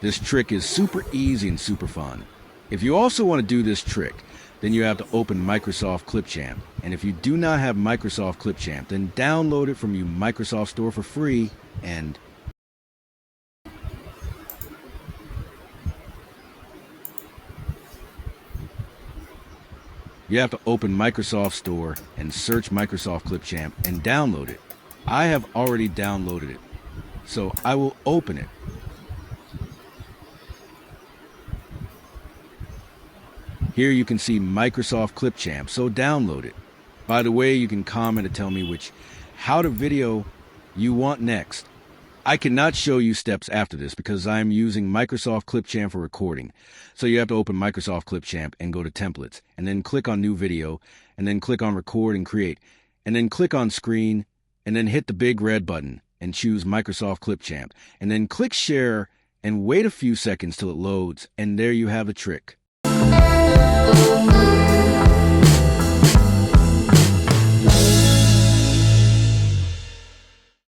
This trick is super easy and super fun. If you also want to do this trick, then you have to open Microsoft Clipchamp. And if you do not have Microsoft Clipchamp, then download it from your Microsoft Store for free and you have to open Microsoft Store and search Microsoft Clipchamp and download it. I have already downloaded it, so I will open it. Here you can see Microsoft Clipchamp, so download it. By the way, you can comment and tell me how to video you want next. I cannot show you steps after this because I'm using Microsoft Clipchamp for recording. So you have to open Microsoft Clipchamp and go to Templates, and then click on New Video, and then click on Record and Create, and then click on Screen, and then hit the big red button and choose Microsoft Clipchamp, and then click Share and wait a few seconds till it loads, and there you have the trick.